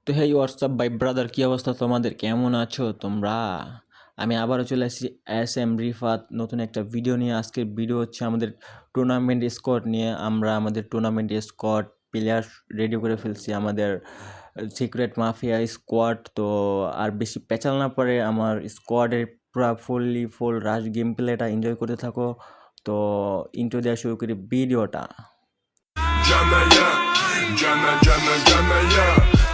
তো হেই WhatsApp by brother, কী অবস্থা তোমাদের? কেমন আছো তোমরা? আমি আবারও চলে এসেছি এস এম রিফাত নতুন একটা ভিডিও নিয়ে। আজকের ভিডিও হচ্ছে আমাদের টুর্নামেন্ট স্কোয়াড নিয়ে। আমরা আমাদের টুর্নামেন্ট স্কোয়াড প্লেয়ার রেডি করে ফেলছি, আমাদের সিক্রেট মাফিয়া স্কোয়াড। তো আর বেশি পেঁচাল না পড়ে আমার স্কোয়াডের পুরো ফুল রাশ গেম প্লেটা এনজয় করতে থাকো। তো ইন্ট্রো দেওয়া শুরু করি ভিডিওটা।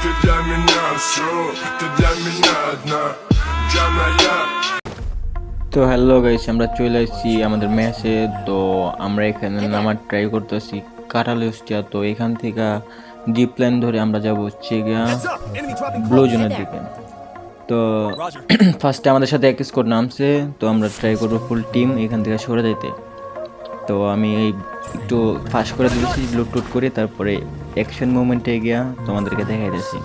Ты для меня все, ты для меня одна. তো হ্যালো গাইস, আমরা চলে এসেছি আমাদের ম্যাচে। তো আমরা এখানে নামার ট্রাই করতেছি কাটালুস্টিয়া। তো এখান থেকে জিপ লাইন ধরে আমরা যাব হচ্ছে গিয়া ব্লু জোনের দিকে। তো ফার্স্টে আমাদের সাথে এক স্কোয়াড নামছে, তো আমরা ট্রাই করবো ফুল টিম এখান থেকে সরে যাইতে। তো আমি এই একটু ফাস্ট করে দিয়েছি ব্লুটুথ করে, তারপরে অ্যাকশন মুভমেন্টে গিয়া তোমাদেরকে দেখাই দিয়েছি।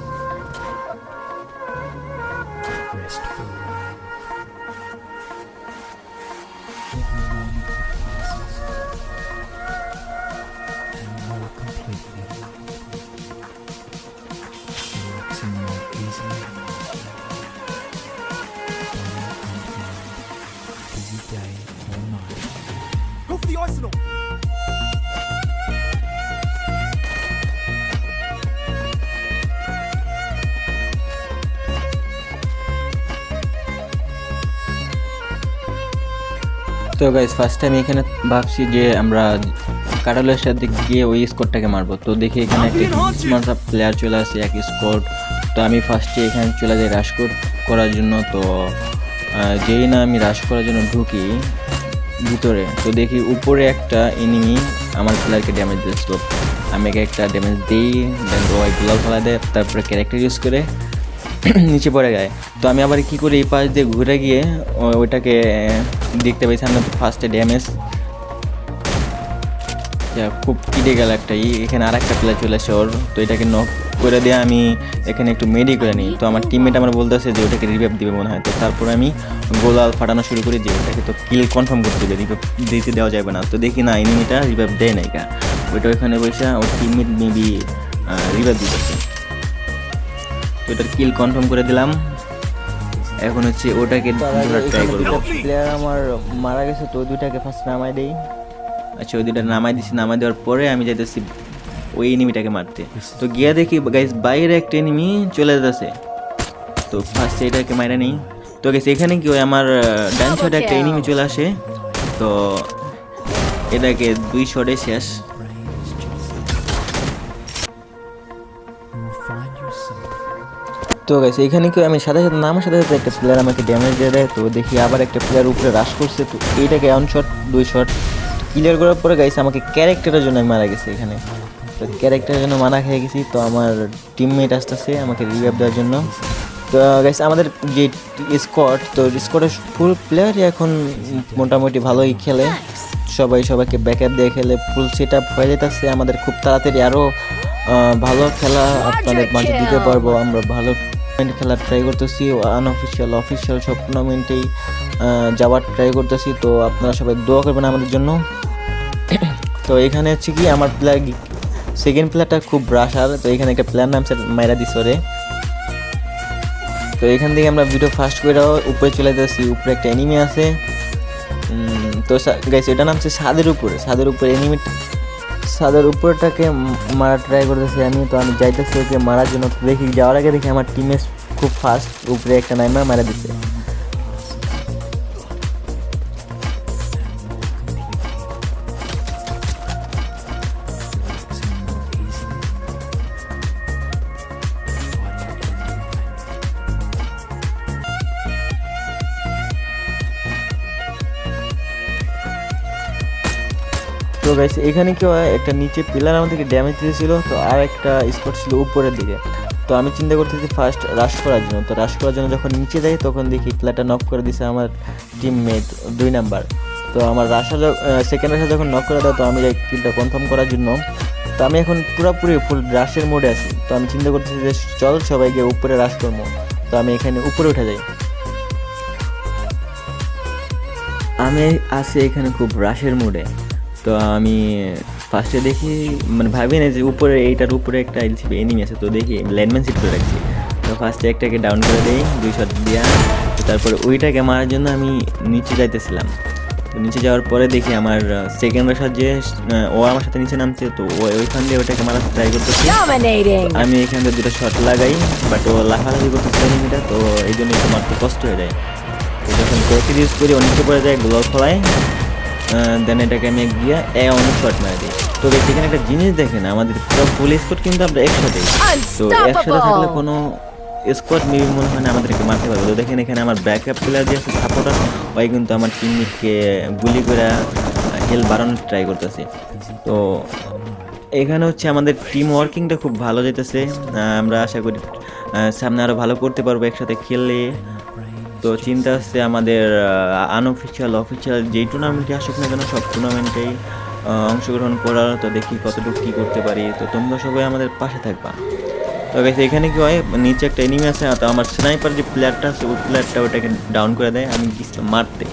Go for the arsenal. তো গাইস, ফার্স্ট টাইম এখানে ভাবছি যে আমরা কাটালের সাথে গিয়ে ওই স্কোরটাকে মারবো। তো দেখি এখানে একটা প্লেয়ার চলে আসে এক স্কোর। তো আমি ফার্স্টে এখানে চলে যাই রাশ করার জন্য। তো যেই না আমি রাশ করার জন্য ঢুকি ভিতরে, তো দেখি উপরে একটা এনিমি আমার প্লেয়ারকে ড্যামেজ দিচ্ছিল। আমি একটা ড্যামেজ দিই, দেন ওই গ্লোভ ফেলা দেয়, তারপরে ক্যারেক্টার ইউজ করে নিচে পড়ে যায়। তো আমি আবার কি করি, এই পাশ দিয়ে ঘুরে গিয়ে ওইটাকে দেখতে পাই সামনে। তো ফার্স্টে ড্যামেজ খুব কেটে গেল একটা এখানে আর একটা প্লেয়ার চলে আসে ওর। তো এটাকে নক করে দিয়ে আমি এখানে একটু মেডি করে নিই। তো আমার টিমমেট আমার বলতেছে যে ওটাকে রিভাইভ দিবে মনে হয়। তো তারপরে আমি গোলাল ফাটানো শুরু করি যে ওটাকে তো কিল কনফার্ম করতে দেবে, রিভাইভ দিতে দেওয়া যাবে না। তো দেখি না, এনিমিটা রিভাইভ দেয় নাই কা, ওইটা ওইখানে বসে ওর টিমমেট মেবি রিভাইভ দিতেছে। তো ওটার কিল কনফার্ম করে দিলাম। এখন হচ্ছে ওটাকে ট্রাই করবো। প্লেয়ার আমার মারা গেছে, তো ওই দুইটাকে ফার্স্ট নামাই দেই। আচ্ছা, ওই দুইটা নামাই দিছি। নামাই দেওয়ার পরে আমি যাইতেছি ওই এনিমিটাকে মারতে। তো গিয়া দেখি গাইস বাইরে একটা এনিমি চলে যাচ্ছে। তো ফার্স্ট এটাকে মারা নেই। তো গাইস এখানে কি ওই আমার ডান শটে একটা এনিমি চলে আসে। তো এটাকে 2 শটে শেষ। তো গাইস এখানে কি আমি সাথে নামার সাথে সাথে একটা প্লেয়ার আমাকে ড্যামেজ দিয়ে দেয়। তো দেখি আবার একটা প্লেয়ার উপরে রাশ করছে। তো এইটাকে 1 শট 2 শট ক্লিয়ার করার পরে গাইস আমাকে ক্যারেক্টারের জন্য আমি মারা গেছি এখানে। তো ক্যারেক্টারের জন্য মারা খেয়ে গেছি। তো আমার টিমমেট আসতেছে আমাকে রিভাইভ দেওয়ার জন্য। তো গাইস আমাদের যে স্কোয়াড, তো স্কোয়াডের ফুল প্লেয়ারই এখন মোটামুটি ভালোই খেলে, সবাইকে ব্যাকআপ দিয়ে খেলে, ফুল সেট আপ হয়ে যেতেছে। আমাদের খুব তাড়াতাড়ি আরও ভালো খেলা আপনাদের মাঝে দিতে পারবো। আমরা ভালো টুর্নামেন্ট খেলার ট্রাই করতেছি, আনঅফিসিয়াল অফিসিয়াল সব টুর্নামেন্টেই যাওয়ার ট্রাই করতেছি। তো আপনারা সবাই দোয়া করবেন আমাদের জন্য। তো এখানে হচ্ছে কি আমার প্লেয়ার সেকেন্ড প্লেয়ারটা খুব ব্রাশার। তো এখানে একটা প্লেয়ার নামছে মাইরা দিসরে। তো এখান থেকে আমরা ভিডিও ফাস্ট করে উপরে চলে যাচ্ছি। উপরে একটা এনিমি আছে। তো গাইস এটা নামছে ছাদের উপরে এনিমি, ছাদের উপরটাকে মারা ট্রাই করতেছি আমি। তো আমি যাইতেছি ওকে মারার জন্য। দেখি যাওয়ার আগে দেখি আমার টিমে খুব ফাস্ট উপরে একটা নাইমা মারা দিচ্ছে। তো গাইস এখানে কি হয়, একটা নিচে পিলার আমাদেরকে ড্যামেজ দিয়েছিল। তো আর একটা স্পট ছিল উপরের দিকে। তো আমি চিন্তা করতেছি ফার্স্ট রাশ করার জন্য। তো রাশ করার জন্য যখন নিচে যাই তখন দেখি প্লেয়ারটা নক করে দিছে আমার টিমমেট 2 নাম্বার। তো আমার সেকেন্ড রাশা যখন নক করে দেয়, তো আমি যাই কিলটা কনফার্ম করার জন্য। তো আমি এখন পুরোপুরি ফুল রাশের মোডে আছি। তো আমি চিন্তা করতেছি যে চল সবাইকে উপরে রাশ করবো। তো আমি এখানে উপরে উঠে যাই। আমি আছি এখানে খুব রাশের মোডে। তো আমি ফার্স্টে দেখি, মানে ভাবি না যে উপরে এইটার উপরে একটা এলসিবি এনিমি আছে। তো দেখি ল্যান্ডম্যান সিট করে রাখছি। তো ফার্স্টে একটাকে ডাউন করে দেই 2 শট দিয়া। তো তারপরে ওইটাকে মারার জন্য আমি নিচে যাইতেছিলাম। তো নিচে যাওয়ার পরে দেখি আমার সেকেন্ড রাশার যে ও আমার সাথে নিচে নামছে, তো ওইখান দিয়ে ওটাকে মারার ট্রাই করতেছি। Dominating. আমি এখান থেকে 2টা শট লাগাই, বাট ও লাফালাফি করতেছে এনিমিটা, তো এই জন্য একটু মারতে কষ্ট হয়ে যায়। তো যখন ক্যারেক্টার ইউজ করি অনেকটা পরে যায় গ্লোভ ফলায়, দেন এটাকে আমি গিয়া অনেক শট মারি দিই। তো এখানে একটা জিনিস দেখেন, আমাদের পুরো ফুল স্কোয়াড কিন্তু আমরা একসাথে, তো একসাথে থাকলে কোনো স্কোয়াড মেবি মনে হয় না আমাদেরকে মারতে পারবে। তো দেখেন এখানে আমার ব্যাকআপ প্লেয়ার যে আছে সাপোর্টার, ওই কিন্তু আমার টিমমেটকে গুলি করে হেল বাড়ানোর ট্রাই করতেছে। তো এখানে হচ্ছে আমাদের টিম ওয়ার্কিংটা খুব ভালো যেতেছে, আমরা আশা করি সামনে আরও ভালো করতে পারবো একসাথে খেললে। তো চিন্তা হচ্ছে আমাদের আনঅফিসিয়াল অফিসিয়াল যেই টুর্নামেন্টে আসুক না কেন সব টুর্নামেন্টেই অংশগ্রহণ করার, তো দেখি কতটুকু কী করতে পারি। তো তোমরা সবাই আমাদের পাশে থাকবা। তো গেছে এখানে কি হয়, নিচে একটা এনিমি আছে, তো আমার স্নাইপার যে প্লেয়ারটা আছে ওই প্লেয়ারটা ওটাকে ডাউন করে দেয়, আমি গেছিলাম মারতে,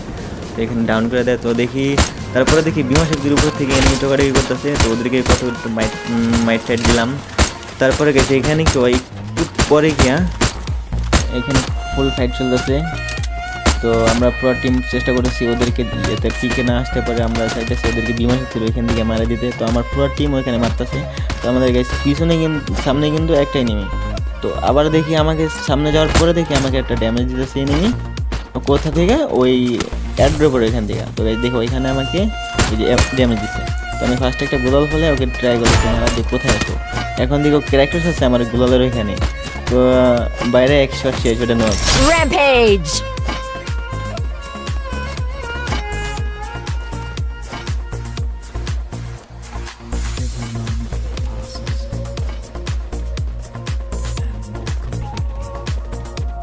তো এখানে ডাউন করে দেয়। তো দেখি তারপরে দেখি বিমাশক্তির উপর থেকে এনিমি টোকাটাকি করতেছে, তো ওদেরকে কত মাইট সাইড দিলাম। তারপরে গেছে এখানে কি হয়, একটু পরে গিয়া এখানে ফুল ফাইট চলতেছে। তো আমরা পুরো টিম চেষ্টা করেছি ওদেরকে যাতে পিকে না আসতে পারে, আমরা চাইতেছি ওদেরকে বিমান শক্তির ওইখান থেকে মারা দিতে। তো আমার পুরো টিম ওইখানে মারতেছে, তো আমাদের গাইস পিছনে কিন্তু সামনে কিন্তু একটা এনিমি। তো আবার দেখি আমাকে সামনে যাওয়ার পরে দেখি আমাকে একটা ড্যামেজ দিতেছে এনিমি, কোথা থেকে, ওই অ্যাড্রপের ওইখান থেকে। তো দেখো ওইখানে আমাকে এই যে ড্যামেজ দিচ্ছে। তো আমি ফার্স্টে একটা গোলাল ফলে ওকে ট্রাই করছি মারা দিয়ে কোথায় আসো। এখন দেখো ক্যারেক্টার আছে আমার গোলালের ওইখানে, তো বাইরে এক শট শেষ, ওটা নক। Rampage.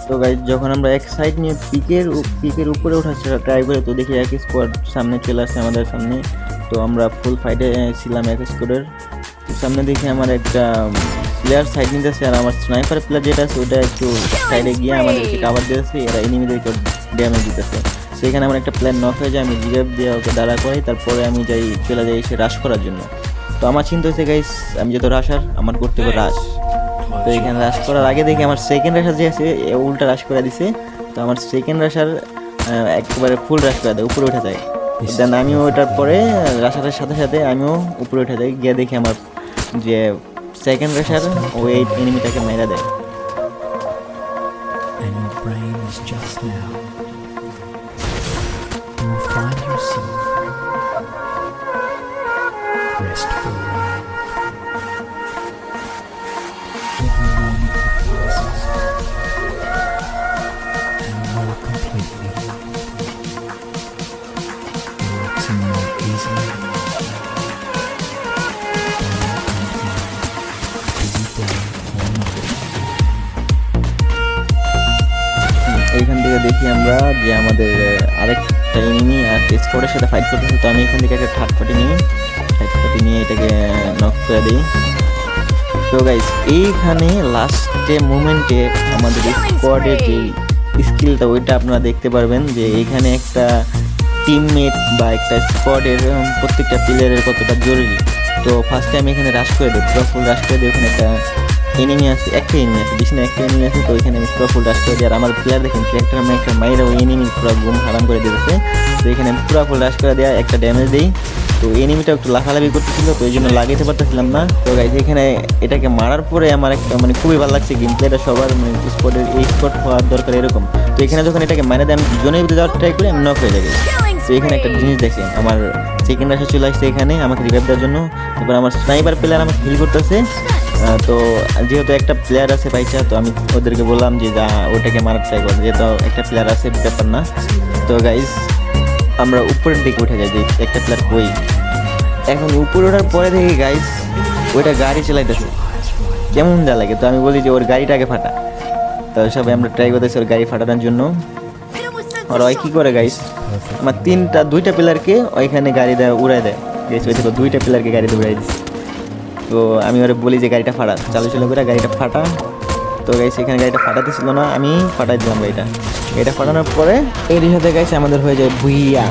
তো গাইজ যখন আমরা এক সাইড নিয়ে পিকের উপরে ওঠার ট্রাই করি, তো দেখি এক স্কোয়াড সামনে চলে আসছে আমাদের সামনে। তো আমরা ফুল ফাইটে ছিলাম এক স্কোয়াডের সামনে, দেখি আমার একটা প্লেয়ার সাইড নিতেছে, আর আমার স্নাইপার প্লেয়ার যেটা আছে ওটা একটু সাইডে গিয়ে আমাদেরকে কাভার দিতেছে, এরা এনিমিদেরকে ড্যামেজ দিতেছে। সেখানে আমার একটা প্ল্যান নক হয়ে যায়, আমি রিভাইভ দিয়ে ওকে দাঁড়া করাই, তারপরে আমি চলে যাই সে রাশ করার জন্য। তো আমার চিন্তা হচ্ছে গাইস আমি যেহেতু রাশার আমার করতে হবে রাশ। তো এখানে রাশ করার আগে দেখি আমার সেকেন্ড রাশার যে আছে উল্টা রাশ করে দিছে। তো আমার সেকেন্ড রাশার একেবারে ফুল রাশ করে দেয়, উপরে উঠে যায়। দেন আমিও ওটার পরে রাশারের সাথে সাথে আমিও উপরে উঠে যাই, গিয়ে দেখি আমার যে সেকেন্ড রাশার ওই এনিমিটাকে মেরে দেয়। And your brain is just now. You will find yourself restful. Every moment that passes, and more completely, relaxing more easily. এইখান থেকে দেখি আমরা যে আমাদের আরেকটা এনিমি আর স্কোয়াডের সাথে ফাইট করতেছে। তো আমি এখান থেকে একটা থার্ড পার্টি নিয়ে এটাকে নক করে দিই। তো গাইস এইখানে লাস্টে মোমেন্টে আমাদের স্কোয়াডের যে স্কিলটা ওইটা আপনারা দেখতে পারবেন, যে এইখানে একটা টিমমেট বা একটা স্কোয়াডের প্রত্যেকটা প্লেয়ারের কতটা জরুরি। তো ফার্স্টে আমি এখানে রাশ করে দিই, পুরো ফুল রাশ করে দিই। ওখানে একটা এনিমি আছে, একটা এনিমি আছে, তো ওইখানে আমি পুরো ফুল রাশ করে দিই। আর আমার প্লেয়ার দেখেন ক্যারেক্টার আমি একটা মাইরা ওই এনিমি পুরো গুম হারাম করে দিয়েছে। তো এখানে আমি পুরো ফুল রাশ করে দেওয়া একটা ড্যামেজ দিই। তো এনিমিটা একটু লাফালাফি করতেছিল, তো এই জন্য লাগাইতে পারতেছিলাম না। তো গাইজ এখানে এটাকে মারার পরে আমার একটা খুবই ভালো লাগছে, গেম প্লেটা সবার স্পটের এই স্পট হওয়ার দরকার এরকম। তো এখানে যখন এটাকে মারা দেয় আমি জোনের ভিতরে যাওয়ার ট্রাই করি, আমি নক হয়ে যাই। তো এখানে একটা জিনিস দেখেন, আমার সেকেন্ড রাশে চলে আসছে এখানে আমাকে রিভাইভ দেওয়ার জন্য। তারপর আমার স্নাইপার প্লেয়ার আমাকে হিল করতেছে। তো যেহেতু একটা প্লেয়ার আছে পাইছা, তো আমি ওদেরকে বললাম যে যা ওটাকে মারার ট্রাই করো, যেহেতু একটা প্লেয়ার আছে ব্যাপার না। তো গাইজ আমরা উপরের দিকে উঠে যাই যে একটা প্লেয়ার কই। এখন উপরে ওঠার পরে দেখি গাইজ ওইটা গাড়ি চালাইতেছে, কেমন যা লাগে। তো আমি বলি যে ওর গাড়িটাকে ফাটা। তো সবাই আমরা ট্রাই করতেছি ওর গাড়ি ফাটানোর জন্য। আর ওই কী করে গাইজ আমার দুইটা প্লেয়ারকে ওইখানে গাড়ি দেয় উড়াই দেয়। গাইজ ওই থেকে 2টা প্লেয়ারকে গাড়িতে উড়াই দিচ্ছে। তো আমি ওরা বলি যে গাড়িটা ফাটা, চালু করে গাড়িটা ফাটা। তো গাইস এখানে গাড়িটা ফাটাতেছিল না, আমি ফাটাই দিলাম গাড়িটা ফাটানোর পরে এর সাথে গাইস আমাদের হয়ে যায় ভুইয়া।